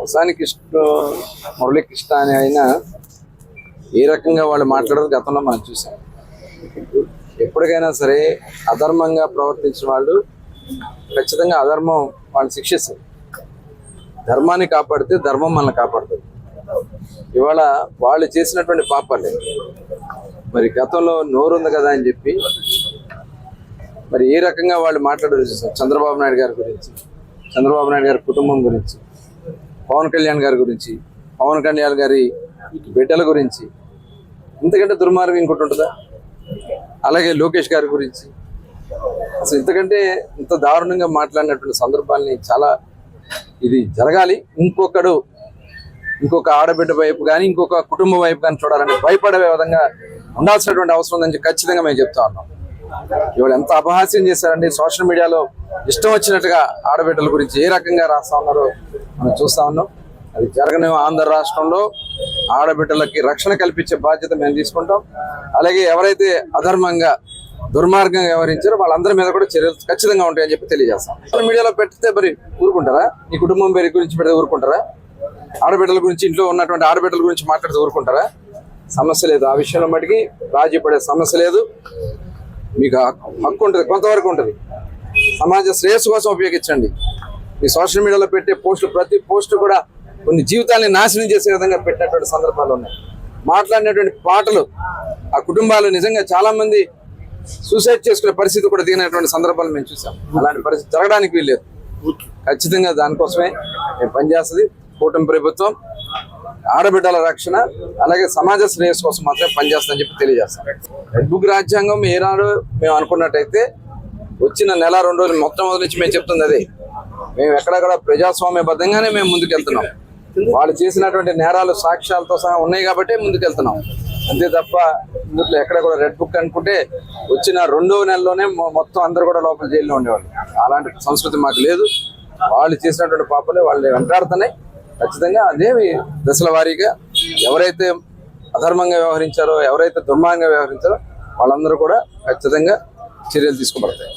పోసాని కృష్ణ మురళీకృష్ణ అని అయినా ఏ రకంగా వాళ్ళు మాట్లాడదు గతంలో మనం చూసాం. ఎప్పటికైనా సరే అధర్మంగా ప్రవర్తించిన వాళ్ళు ఖచ్చితంగా అధర్మం వాళ్ళని శిక్షిస్తుంది. ధర్మాన్ని కాపాడితే ధర్మం మనల్ని కాపాడుతుంది. ఇవాళ వాళ్ళు చేసినటువంటి పాపాలే మరి గతంలో నోరుంది కదా అని చెప్పి మరి ఏ రకంగా వాళ్ళు మాట్లాడారు చూసాం. చంద్రబాబు నాయుడు గారి గురించి, చంద్రబాబు నాయుడు గారి కుటుంబం గురించి, పవన్ కళ్యాణ్ గారి గురించి, పవన్ కళ్యాణ్ గారి బిడ్డల గురించి, ఇంతకంటే దుర్మార్గం ఇంకోటి ఉంటుందా? అలాగే లోకేష్ గారి గురించి అసలు ఇంతకంటే ఇంత దారుణంగా మాట్లాడినటువంటి సందర్భాల్ని చాలా ఇది జరగాలి. ఇంకొక ఆడబిడ్డ వైపు కానీ ఇంకొక కుటుంబం వైపు కానీ చూడాలని భయపడే విధంగా ఉండాల్సినటువంటి అవసరం ఉందని ఖచ్చితంగా మేము చెప్తా ఉన్నాం. ఇవాళ ఎంత అపహాస్యం చేశారండి. సోషల్ మీడియాలో ఇష్టం వచ్చినట్టుగా ఆడబిడ్డల గురించి ఏ రకంగా రాస్తా ఉన్నారో మనం చూస్తా ఉన్నాం. అది జరగని ఆంధ్ర రాష్ట్రంలో ఆడబిడ్డలకి రక్షణ కల్పించే బాధ్యత మేము తీసుకుంటాం. అలాగే ఎవరైతే అధర్మంగా దుర్మార్గంగా వ్యవహరించారో వాళ్ళందరి మీద కూడా చర్యలు ఖచ్చితంగా ఉంటాయని చెప్పి తెలియజేస్తాం. సోషల్ మీడియాలో పెడితే మరి ఊరుకుంటారా? ఈ కుటుంబం పేరు గురించి పెడితే ఊరుకుంటారా? ఆడబిడ్డల గురించి, ఇంట్లో ఉన్నటువంటి ఆడబిడ్డల గురించి మాట్లాడితే ఊరుకుంటారా? సమస్య లేదు. ఆ విషయంలో మటుకి రాజీ పడే సమస్య లేదు. మీకు హక్కు ఉంటుంది, కొంతవరకు ఉంటుంది. సమాజ శ్రేయస్సు కోసం ఉపయోగించండి. ఈ సోషల్ మీడియాలో పెట్టే పోస్టులు, ప్రతి పోస్టు కూడా కొన్ని జీవితాలని నాశనం చేసే విధంగా పెట్టినటువంటి సందర్భాలు ఉన్నాయి. మాట్లాడినటువంటి పాటలు ఆ కుటుంబాలు నిజంగా చాలా మంది సూసైడ్ చేసుకునే పరిస్థితి కూడా దిగినటువంటి సందర్భాలు మేము చూసాం. అలాంటి పరిస్థితి జరగడానికి వీల్లేదు. ఖచ్చితంగా దానికోసమే మేము పనిచేస్తుంది కూటమి ప్రభుత్వం. ఆడబిడ్డల రక్షణ అలాగే సమాజ శ్రేయస్సు కోసం మాత్రమే పనిచేస్తుందని చెప్పి తెలియజేస్తాం. రెడ్ బుక్ రాజ్యాంగం ఏనాడు మేము అనుకున్నట్టయితే వచ్చిన నెల 2 రోజులు మొట్టమొదటి నుంచి మేము చెప్తుంది అదే. మేము ఎక్కడెక్కడ ప్రజాస్వామ్యబద్ధంగానే మేము ముందుకెళ్తున్నాం. వాళ్ళు చేసినటువంటి నేరాలు సాక్ష్యాలతో సహా ఉన్నాయి కాబట్టి ముందుకెళ్తున్నాం. అంతే తప్ప ఇందులో ఎక్కడ కూడా రెడ్ బుక్ అనుకుంటే వచ్చిన 2వ నెలలోనే మొత్తం అందరూ కూడా లోపల జైల్లో ఉండేవాళ్ళు. అలాంటి సంస్కృతి మాకు లేదు. వాళ్ళు చేసినటువంటి పాపలే వాళ్ళు వెంటాడుతున్నాయి. ఖచ్చితంగా అదేమి దశల వారీగా ఎవరైతే అధర్మంగా వ్యవహరించారో, ఎవరైతే దుర్మార్గంగా వ్యవహరించారో వాళ్ళందరూ కూడా ఖచ్చితంగా చర్యలు తీసుకోబడతాయి.